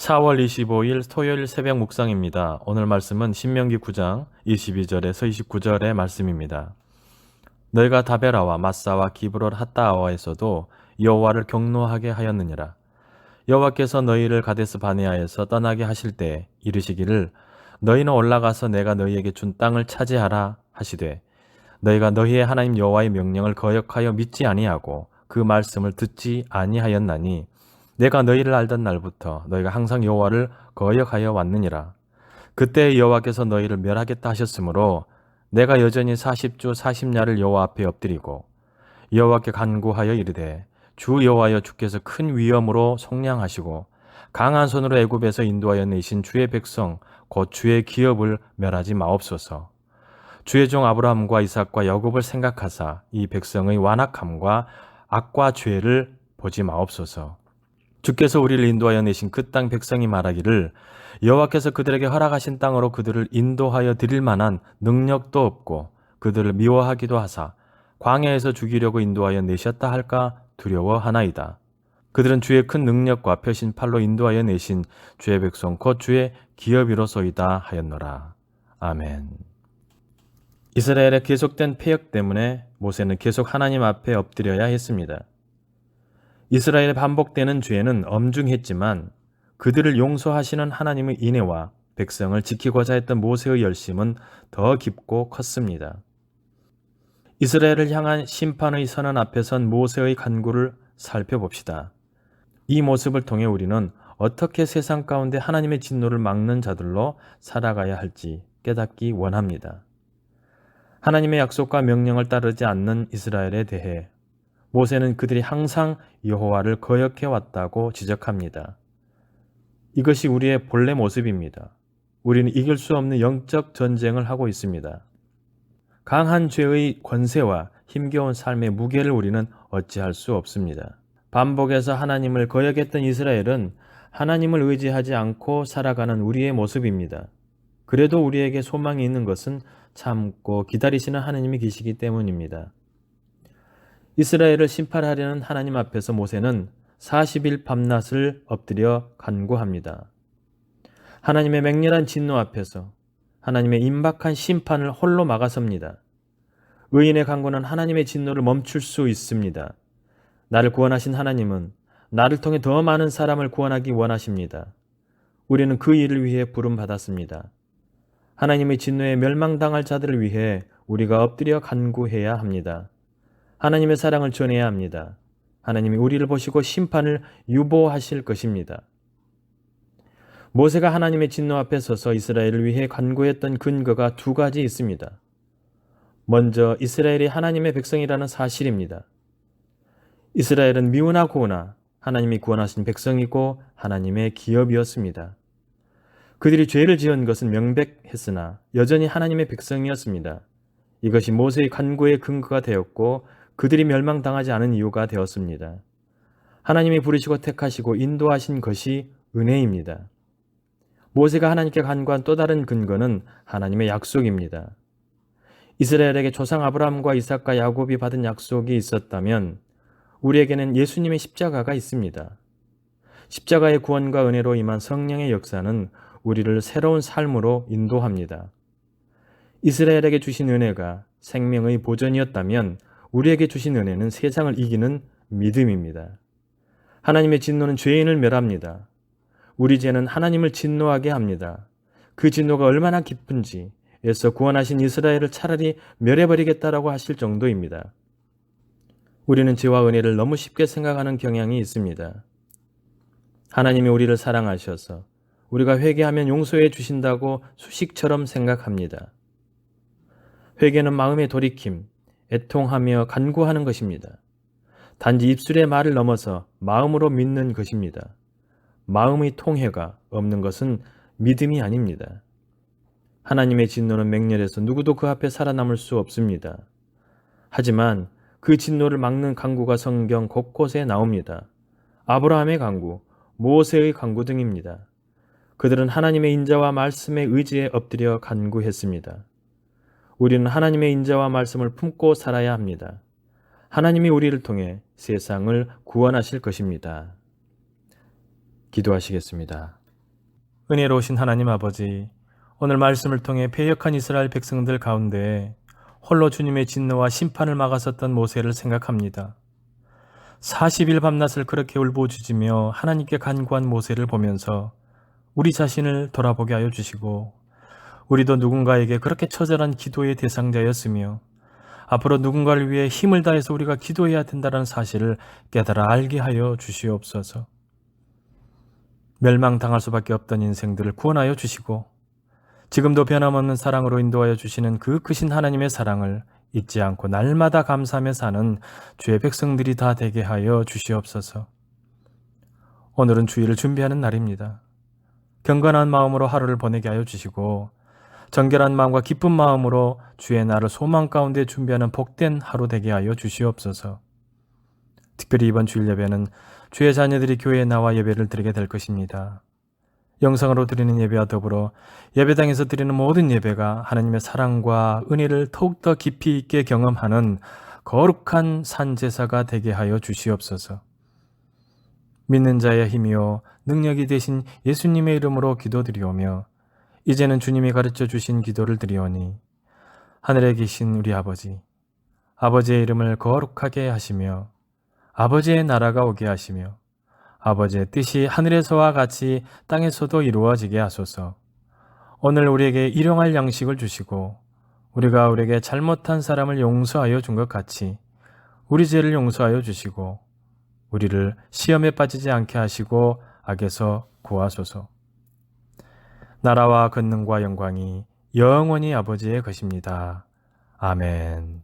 4월 25일 토요일 새벽 묵상입니다. 오늘 말씀은 신명기 9장 22절에서 29절의 말씀입니다. 너희가 다베라와 마사와 기브롯 핫다아와에서도 여호와를 경노하게 하였느니라. 여호와께서 너희를 가데스 바네아에서 떠나게 하실 때 이르시기를 너희는 올라가서 내가 너희에게 준 땅을 차지하라 하시되 너희가 너희의 하나님 여호와의 명령을 거역하여 믿지 아니하고 그 말씀을 듣지 아니하였나니 내가 너희를 알던 날부터 너희가 항상 여호와를 거역하여 왔느니라. 그때 여호와께서 너희를 멸하겠다 하셨으므로 내가 여전히 40주 40야를 여호와 앞에 엎드리고 여호와께 간구하여 이르되 주 여호와여 주께서 큰 위엄으로 속량하시고 강한 손으로 애굽에서 인도하여 내신 주의 백성 곧 주의 기업을 멸하지 마옵소서. 주의 종 아브라함과 이삭과 야곱을 생각하사 이 백성의 완악함과 악과 죄를 보지 마옵소서. 주께서 우리를 인도하여 내신 그 땅 백성이 말하기를 여호와께서 그들에게 허락하신 땅으로 그들을 인도하여 드릴 만한 능력도 없고 그들을 미워하기도 하사 광야에서 죽이려고 인도하여 내셨다 할까 두려워하나이다. 그들은 주의 큰 능력과 펴신 팔로 인도하여 내신 주의 백성 곧 주의 기업이로소이다 하였노라. 아멘. 이스라엘의 계속된 패역 때문에 모세는 계속 하나님 앞에 엎드려야 했습니다. 이스라엘의 반복되는 죄는 엄중했지만 그들을 용서하시는 하나님의 인애와 백성을 지키고자 했던 모세의 열심은 더 깊고 컸습니다. 이스라엘을 향한 심판의 선언 앞에 선 모세의 간구를 살펴봅시다. 이 모습을 통해 우리는 어떻게 세상 가운데 하나님의 진노를 막는 자들로 살아가야 할지 깨닫기 원합니다. 하나님의 약속과 명령을 따르지 않는 이스라엘에 대해 모세는 그들이 항상 여호와를 거역해 왔다고 지적합니다. 이것이 우리의 본래 모습입니다. 우리는 이길 수 없는 영적 전쟁을 하고 있습니다. 강한 죄의 권세와 힘겨운 삶의 무게를 우리는 어찌할 수 없습니다. 반복해서 하나님을 거역했던 이스라엘은 하나님을 의지하지 않고 살아가는 우리의 모습입니다. 그래도 우리에게 소망이 있는 것은 참고 기다리시는 하나님이 계시기 때문입니다. 이스라엘을 심판하려는 하나님 앞에서 모세는 40일 밤낮을 엎드려 간구합니다. 하나님의 맹렬한 진노 앞에서 하나님의 임박한 심판을 홀로 막아섭니다. 의인의 간구는 하나님의 진노를 멈출 수 있습니다. 나를 구원하신 하나님은 나를 통해 더 많은 사람을 구원하기 원하십니다. 우리는 그 일을 위해 부름받았습니다. 하나님의 진노에 멸망당할 자들을 위해 우리가 엎드려 간구해야 합니다. 하나님의 사랑을 전해야 합니다. 하나님이 우리를 보시고 심판을 유보하실 것입니다. 모세가 하나님의 진노 앞에 서서 이스라엘을 위해 간구했던 근거가 두 가지 있습니다. 먼저 이스라엘이 하나님의 백성이라는 사실입니다. 이스라엘은 미우나 고우나 하나님이 구원하신 백성이고 하나님의 기업이었습니다. 그들이 죄를 지은 것은 명백했으나 여전히 하나님의 백성이었습니다. 이것이 모세의 간구의 근거가 되었고 그들이 멸망당하지 않은 이유가 되었습니다. 하나님이 부르시고 택하시고 인도하신 것이 은혜입니다. 모세가 하나님께 간구한 또 다른 근거는 하나님의 약속입니다. 이스라엘에게 조상 아브라함과 이삭과 야곱이 받은 약속이 있었다면 우리에게는 예수님의 십자가가 있습니다. 십자가의 구원과 은혜로 임한 성령의 역사는 우리를 새로운 삶으로 인도합니다. 이스라엘에게 주신 은혜가 생명의 보전이었다면 우리에게 주신 은혜는 세상을 이기는 믿음입니다. 하나님의 진노는 죄인을 멸합니다. 우리 죄는 하나님을 진노하게 합니다. 그 진노가 얼마나 깊은지 애써 구원하신 이스라엘을 차라리 멸해버리겠다라고 하실 정도입니다. 우리는 죄와 은혜를 너무 쉽게 생각하는 경향이 있습니다. 하나님이 우리를 사랑하셔서 우리가 회개하면 용서해 주신다고 수식처럼 생각합니다. 회개는 마음의 돌이킴, 애통하며 간구하는 것입니다. 단지 입술의 말을 넘어서 마음으로 믿는 것입니다. 마음의 통회가 없는 것은 믿음이 아닙니다. 하나님의 진노는 맹렬해서 누구도 그 앞에 살아남을 수 없습니다. 하지만 그 진노를 막는 간구가 성경 곳곳에 나옵니다. 아브라함의 간구, 모세의 간구 등입니다. 그들은 하나님의 인자와 말씀에 의지해 엎드려 간구했습니다. 우리는 하나님의 인자와 말씀을 품고 살아야 합니다. 하나님이 우리를 통해 세상을 구원하실 것입니다. 기도하시겠습니다. 은혜로우신 하나님 아버지, 오늘 말씀을 통해 패역한 이스라엘 백성들 가운데 홀로 주님의 진노와 심판을 막았었던 모세를 생각합니다. 40일 밤낮을 그렇게 울부짖으며 하나님께 간구한 모세를 보면서 우리 자신을 돌아보게 하여 주시고, 우리도 누군가에게 그렇게 처절한 기도의 대상자였으며 앞으로 누군가를 위해 힘을 다해서 우리가 기도해야 된다는 사실을 깨달아 알게 하여 주시옵소서. 멸망당할 수밖에 없던 인생들을 구원하여 주시고, 지금도 변함없는 사랑으로 인도하여 주시는 그 크신 하나님의 사랑을 잊지 않고 날마다 감사하며 사는 주의 백성들이 다 되게 하여 주시옵소서. 오늘은 주일을 준비하는 날입니다. 경건한 마음으로 하루를 보내게 하여 주시고, 정결한 마음과 기쁜 마음으로 주의 날을 소망 가운데 준비하는 복된 하루 되게 하여 주시옵소서. 특별히 이번 주일 예배는 주의 자녀들이 교회에 나와 예배를 드리게 될 것입니다. 영상으로 드리는 예배와 더불어 예배당에서 드리는 모든 예배가 하나님의 사랑과 은혜를 더욱더 깊이 있게 경험하는 거룩한 산제사가 되게 하여 주시옵소서. 믿는 자의 힘이요 능력이 되신 예수님의 이름으로 기도드리오며, 이제는 주님이 가르쳐 주신 기도를 드리오니, 하늘에 계신 우리 아버지, 아버지의 이름을 거룩하게 하시며 아버지의 나라가 오게 하시며 아버지의 뜻이 하늘에서와 같이 땅에서도 이루어지게 하소서. 오늘 우리에게 일용할 양식을 주시고, 우리가 우리에게 잘못한 사람을 용서하여 준 것 같이 우리 죄를 용서하여 주시고, 우리를 시험에 빠지지 않게 하시고 악에서 구하소서. 나라와 권능과 영광이 영원히 아버지의 것입니다. 아멘.